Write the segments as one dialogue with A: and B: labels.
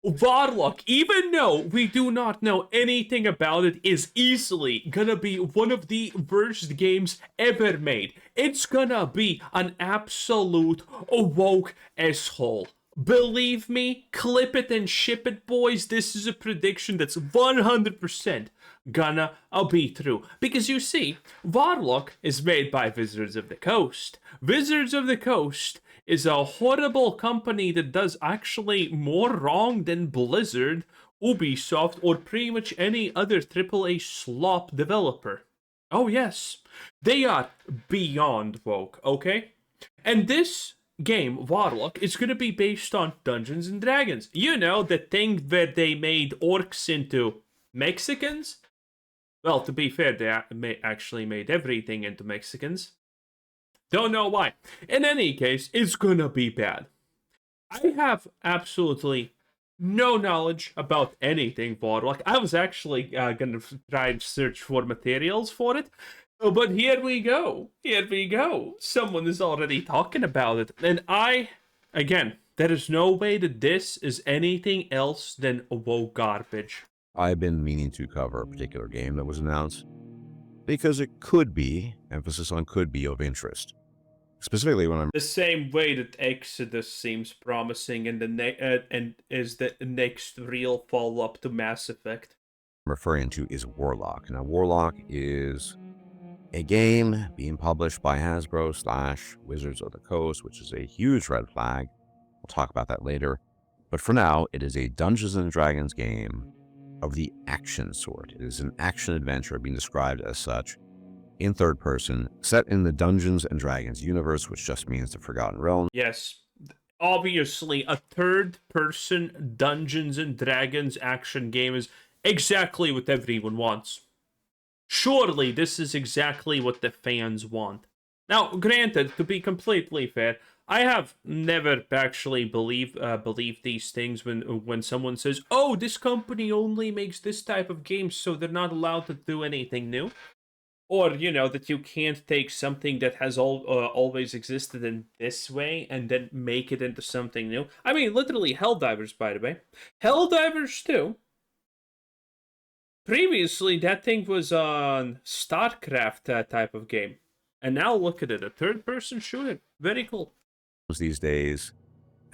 A: Warlock, even though we do not know anything about it, is easily gonna be one of the worst games ever made. It's gonna be an absolute woke asshole. Believe me, clip it and ship it, boys. This is a prediction that's 100% gonna be true. Because you see, Warlock is made by Wizards of the Coast. Wizards of the Coast is a horrible company that does actually more wrong than Blizzard, Ubisoft, or pretty much any other AAA slop developer. Oh, yes, they are beyond woke, okay? And this game, Warlock, is going to be based on Dungeons and Dragons. You know, the thing where they made orcs into Mexicans? Well, to be fair, they actually made everything into Mexicans. Don't know why. In any case, it's gonna be bad. I have absolutely no knowledge about anything Warlock. I was actually gonna try and search for materials for it, but here we go. Here we go. Someone is already talking about it, and again, there is no way that this is anything else than woke garbage.
B: I've been meaning to cover a particular game that was announced because it could be, emphasis on could be, of interest. Specifically when I'm
A: the same way that Exodus seems promising and and is the next real follow-up to Mass Effect.
B: referring to is Warlock. Now, Warlock is a game being published by Hasbro / Wizards of the Coast, which is a huge red flag. We'll talk about that later. But for now, it is a Dungeons and Dragons game of the action sort. It is an action adventure being described as such in third person, set in the Dungeons and Dragons universe, which just means the Forgotten Realms.
A: Yes, obviously, a third person Dungeons and Dragons action game is exactly what everyone wants. Surely this is exactly what the fans want. Now, granted, to be completely fair, I have never actually believed these things when someone says, "Oh, this company only makes this type of games, so they're not allowed to do anything new." Or, you know, that you can't take something that has always existed in this way and then make it into something new. I mean, literally, Helldivers, by the way. Helldivers 2. Previously, that thing was on StarCraft type of game. And now look at it, a third-person shooter. Very cool.
B: These days,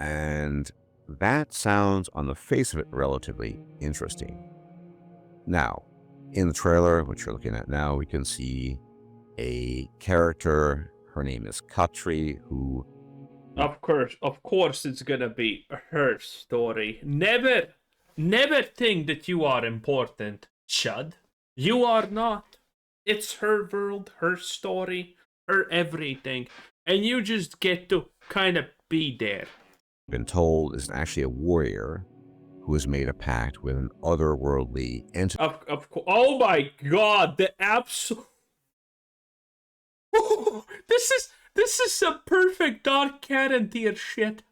B: and that sounds, on the face of it, relatively interesting. Now, in the trailer, which you're looking at now, we can see a character. Her name is Katri, who...
A: Of course it's gonna be her story. Never think that you are important, Chud. You are not. It's her world, her story, her everything. And you just get to kind of be there.
B: Been told is actually a warrior who has made a pact with an otherworldly entity.
A: Oh my god, the absolute... this is some perfect Dark Canon tier shit.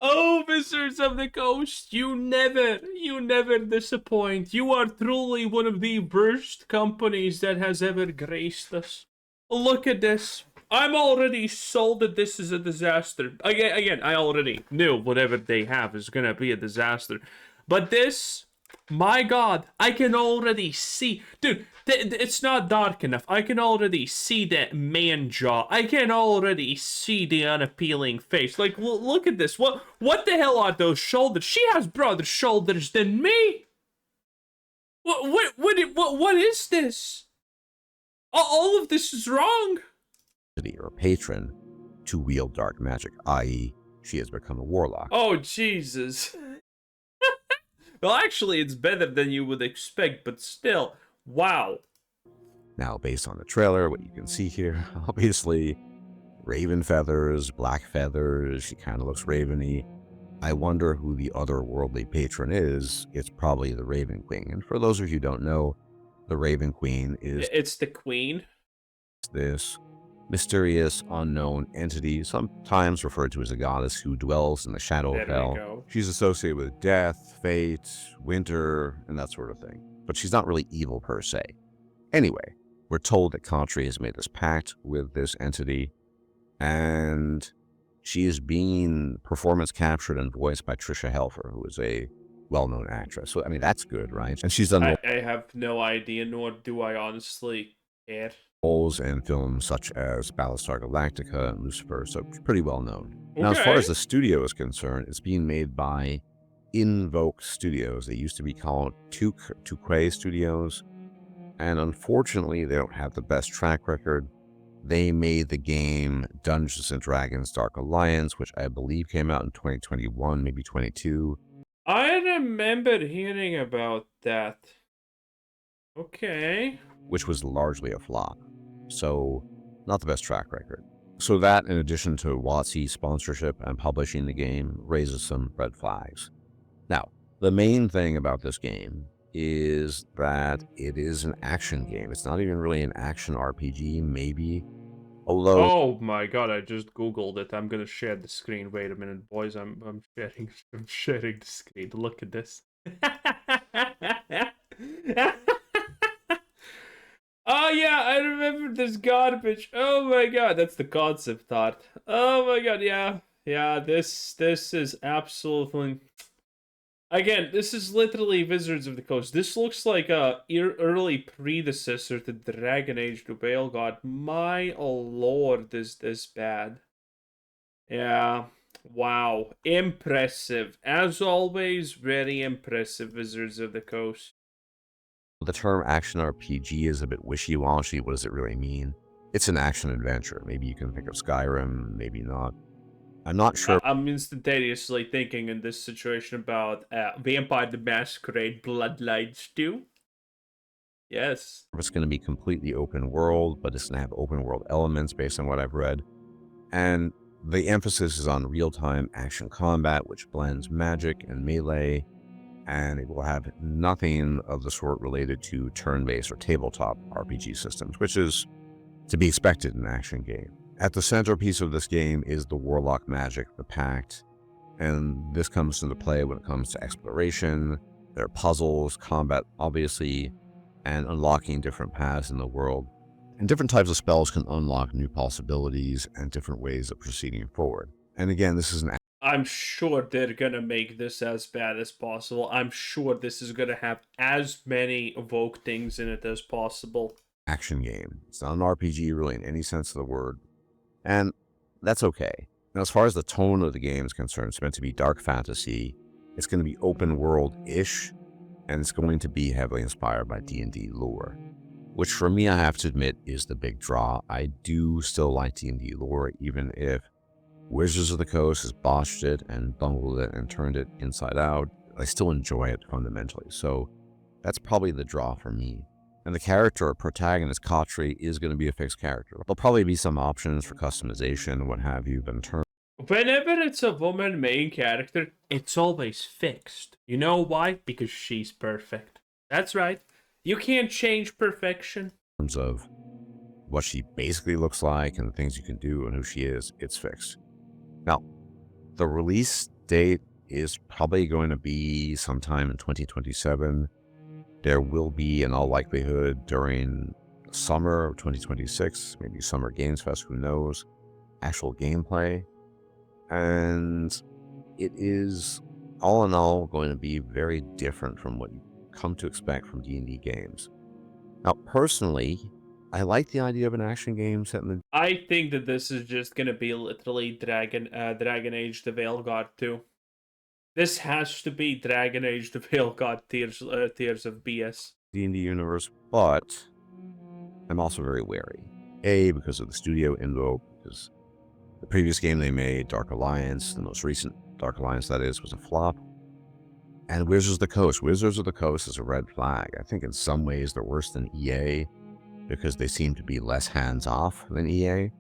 A: Oh, Wizards of the Coast, you never disappoint. You are truly one of the worst companies that has ever graced us. Look at this. I'm already sold that this is a disaster. Again, I already knew whatever they have is gonna be a disaster. But this, my god, I can already see. Dude, it's not dark enough. I can already see that man jaw. I can already see the unappealing face. Like, look at this. What the hell are those shoulders? She has broader shoulders than me. What is this? All of this is wrong.
B: Or patron to wield dark magic, i.e., she has become a warlock.
A: Oh, Jesus. Well, actually, it's better than you would expect, but still, wow.
B: Now, based on the trailer, what you can see here, obviously, raven feathers, black feathers, she kind of looks raveny. I wonder who the otherworldly patron is. It's probably the Raven Queen. And for those of you who don't know, the Raven Queen is...
A: It's the queen.
B: This mysterious, unknown entity, sometimes referred to as a goddess who dwells in the shadow of hell. She's associated with death, fate, winter, and that sort of thing. But she's not really evil per se. Anyway, we're told that Katri has made this pact with this entity, and She is being performance captured and voiced by Trisha Helfer, who is a well-known actress. So I mean, that's good, right? And she's done
A: I have no idea, nor do I honestly care.
B: roles in films such as Battlestar Galactica and Lucifer, so pretty well known. Now, as far as
A: Okay.
B: the studio is concerned, it's being made by Invoke Studios. They used to be called Tuque Studios, and unfortunately, they don't have the best track record. They made the game Dungeons and Dragons Dark Alliance, which I believe came out in 2021, maybe 22,
A: I remember hearing about that. Okay.
B: which was largely a flop. So, not the best track record. So that, in addition to WotC sponsorship and publishing the game, raises some red flags. Now, the main thing about this game is that it is an action game. It's not even really an action RPG, maybe. Although,
A: Oh my god, I just googled it. I'm gonna share the screen. Wait a minute, boys. I'm sharing I'm sharing the screen. Look at this. Oh yeah, I remember this garbage. Oh my god, that's the concept art. Oh my god, yeah. Yeah, this is absolutely. Again, this is literally Wizards of the Coast. This looks like a early predecessor to Dragon Age to Veil God. My lord, is this bad? Yeah. Wow. Impressive. As always, very impressive, Wizards of the Coast.
B: the term action RPG is a bit wishy-washy. What does it really mean? It's an action adventure. Maybe you can think of Skyrim, maybe not. I'm not sure
A: I'm instantaneously thinking in this situation about Vampire the Masquerade Bloodlines 2. Yes.
B: if it's going to be completely open world, but it's going to have open world elements based on what I've read. And the emphasis is on real-time action combat, which blends magic and melee, and it will have nothing of the sort related to turn-based or tabletop RPG systems, which is to be expected in an action game. At the centerpiece of this game is the Warlock magic, the Pact, and this comes into play when it comes to exploration. There are puzzles, combat, obviously, and unlocking different paths in the world. And different types of spells can unlock new possibilities and different ways of proceeding forward. And again, this is an
A: I'm sure they're gonna make this as bad as possible. I'm sure this is gonna have as many evoke things in it as possible.
B: action game. It's not an RPG really in any sense of the word. And that's okay. Now, as far as the tone of the game is concerned, it's meant to be dark fantasy. It's going to be open world-ish, and it's going to be heavily inspired by D&D lore, which for me, I have to admit, is the big draw. I do still like D&D lore, even if Wizards of the Coast has botched it and bungled it and turned it inside out. I still enjoy it fundamentally. So that's probably the draw for me. And the character or protagonist, Kotri, is going to be a fixed character. There'll probably be some options for customization, what have you, but in terms
A: Whenever it's a woman main character, it's always fixed. You know why? Because she's perfect. That's right. You can't change perfection.
B: of what she basically looks like and the things you can do and who she is, it's fixed. Now, the release date is probably going to be sometime in 2027. There will be, in all likelihood, during summer of 2026, maybe Summer Games Fest, who knows, actual gameplay. And it is, all in all, going to be very different from what you come to expect from D&D games. Now, personally, I like the idea of an action game set in the
A: I think that this is just gonna be literally Dragon Age the Veil God 2. This has to be Dragon Age the Veil God Tears of BS.
B: D&D universe, but I'm also very wary. A, because of the studio Invoke, because the previous game they made, Dark Alliance, the most recent Dark Alliance that is, was a flop. And Wizards of the Coast. Wizards of the Coast is a red flag. I think in some ways they're worse than EA because they seem to be less hands-off than EA.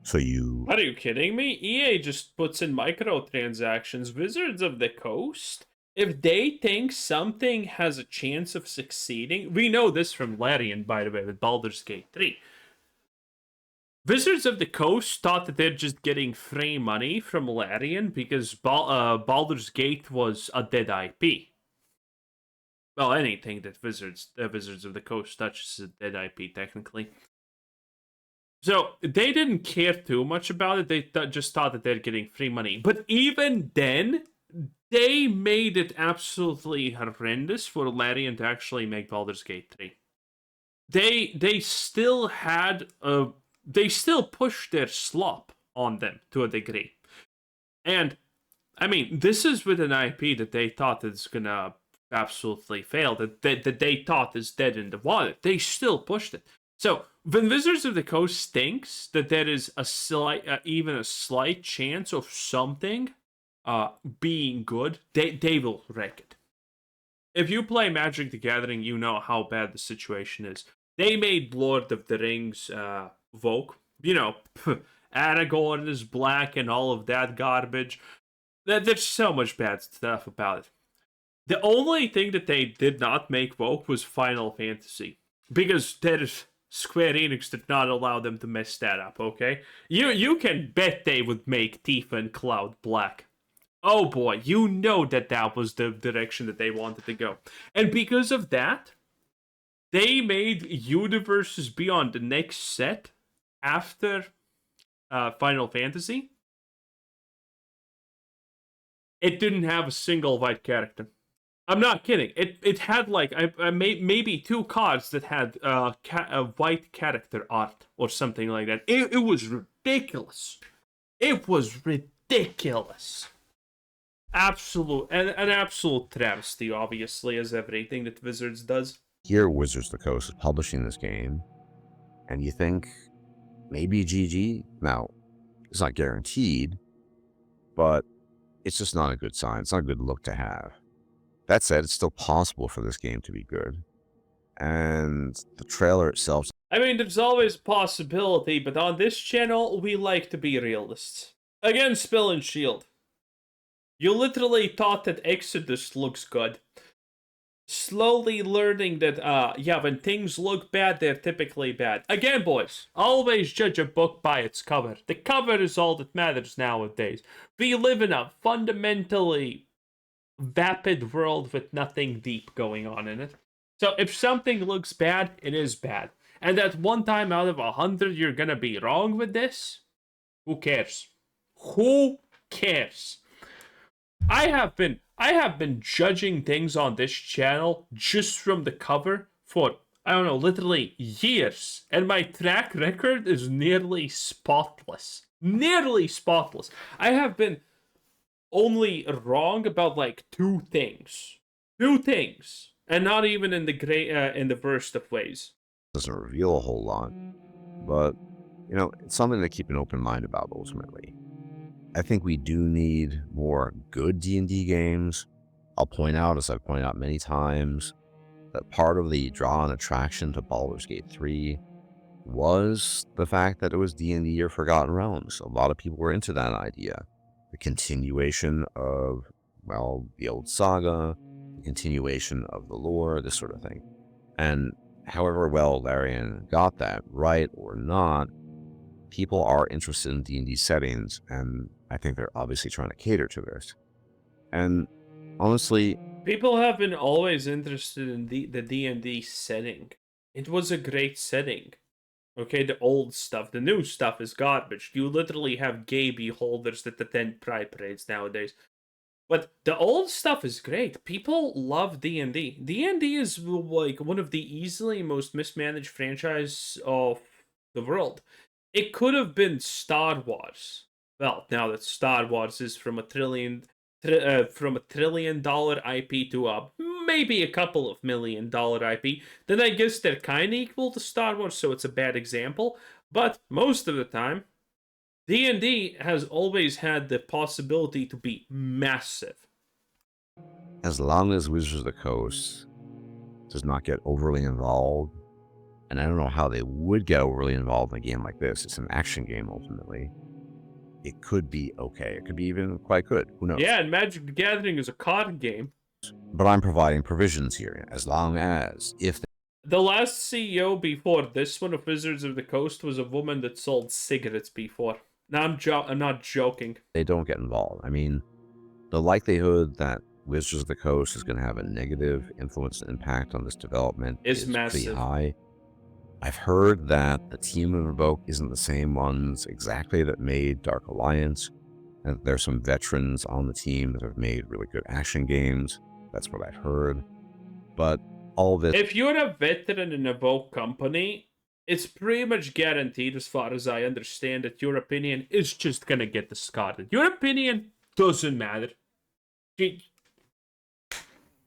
B: So you...
A: Are you kidding me? EA just puts in microtransactions. Wizards of the Coast? If they think something has a chance of succeeding, we know this from Larian, by the way, with Baldur's Gate 3. Wizards of the Coast thought that they're just getting free money from Larian because Baldur's Gate was a dead IP. Well, anything that Wizards of the Coast touches is a dead IP, technically. So they didn't care too much about it. They just thought that they're getting free money. But even then, they made it absolutely horrendous for Larian to actually make Baldur's Gate 3. They still had they still pushed their slop on them to a degree. And I mean, this is with an IP that they thought is gonna absolutely fail, that they thought is dead in the water. They still pushed it. So when Wizards of the Coast thinks that there is a slight, even a slight chance of something being good, they will wreck it. If you play Magic the Gathering, you know how bad the situation is. They made Lord of the Rings WotC. You know, Aragorn is black and all of that garbage. There's so much bad stuff about it. The only thing that they did not make woke was Final Fantasy, because there's Square Enix did not allow them to mess that up. Okay, you can bet they would make Tifa and Cloud black. Oh boy, you know that was the direction that they wanted to go, and because of that, they made Universes Beyond the next set after Final Fantasy. It didn't have a single white character. I'm not kidding. It had like maybe 2 cards that had a white character art or something like that. It was ridiculous. It was ridiculous. Absolute an absolute travesty, obviously, as everything that Wizards does.
B: Here, Wizards of the Coast is publishing this game, and you think maybe GG? Now, it's not guaranteed, but it's just not a good sign. It's not a good look to have. That said, it's still possible for this game to be good. And the trailer itself...
A: I mean, there's always a possibility, but on this channel, we like to be realists. Again, Spill and Shield. You literally thought that Exodus looks good. Slowly learning that, yeah, when things look bad, they're typically bad. Again, boys, always judge a book by its cover. The cover is all that matters nowadays. We live in a fundamentally vapid world with nothing deep going on in it. So if something looks bad, it is bad. And that one time out of 100 you're gonna be wrong with this, who cares? Who cares? I have been judging things on this channel just from the cover for, I don't know, literally years. And my track record is nearly spotless. Nearly spotless. I have been only wrong about like 2 things. 2 things. And not even in the worst of ways.
B: Doesn't reveal a whole lot, but, you know, it's something to keep an open mind about ultimately. I think we do need more good D&D games. I'll point out, as I've pointed out many times, that part of the draw and attraction to Baldur's Gate 3 was the fact that it was D&D or Forgotten Realms. A lot of people were into that idea. The continuation of, well, the old saga, the continuation of the lore, this sort of thing. And however well Larian got that, right or not, people are interested in D&D settings, and I think they're obviously trying to cater to this. And honestly,
A: people have been always interested in the D&D setting. It was a great setting. Okay, the old stuff. The new stuff is garbage. You literally have gay beholders that attend pride parades nowadays. But the old stuff is great. People love D&D. D&D is like one of the easily most mismanaged franchise of the world. It could have been Star Wars. Well, now that Star Wars is from a $1 trillion IP to maybe a couple of $1 million IP, then I guess they're kind of equal to Star Wars, so it's a bad example. But most of the time, D&D has always had the possibility to be massive.
B: As long as Wizards of the Coast does not get overly involved, and I don't know how they would get overly involved in a game like this. It's an action game, ultimately. It could be okay. It could be even quite good. Who knows?
A: Yeah, and Magic the Gathering is a card game.
B: But I'm providing provisions here, as long as, if...
A: The last CEO before this one of Wizards of the Coast was a woman that sold cigarettes before. Now, I'm not joking.
B: They don't get involved. I mean, the likelihood that Wizards of the Coast is going to have a negative influence and impact on this development is
A: massive.
B: pretty high. I've heard that the team of Invoke isn't the same ones exactly that made Dark Alliance, and there's some veterans on the team that have made really good action games. That's what I've heard. But all this,
A: If you're a veteran in a Vogue company, it's pretty much guaranteed, as far as I understand it, your opinion is just gonna get discarded. Your opinion doesn't matter.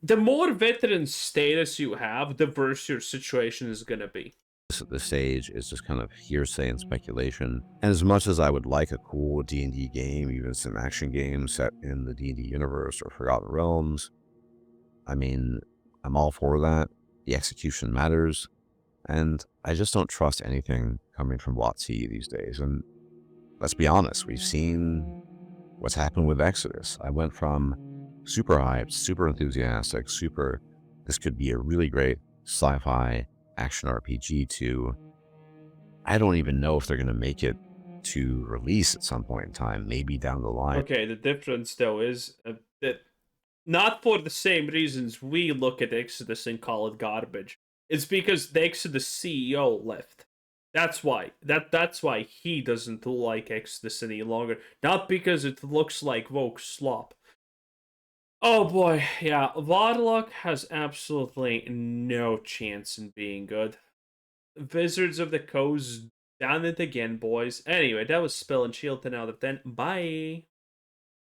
A: The more veteran status you have, the worse your situation is gonna be.
B: at this stage is just kind of hearsay and speculation. And as much as I would like a cool D&D game, even some action game set in the D&D universe or Forgotten Realms, I mean, I'm all for that. The execution matters. And I just don't trust anything coming from WotC these days. And let's be honest, we've seen what's happened with Exodus. I went from super hyped, super enthusiastic, this could be a really great sci-fi action RPG to, I don't even know if they're going to make it to release at some point in time, maybe down the line.
A: Okay, the difference though is that not for the same reasons we look at Exodus and call it garbage. It's because the Exodus CEO left. That's why. That's why he doesn't like Exodus any longer. Not because it looks like woke slop. Oh boy, yeah. Warlock has absolutely no chance in being good. Wizards of the Coast done it again, boys. Anyway, that was Spill and Shield 10 out of 10. Bye.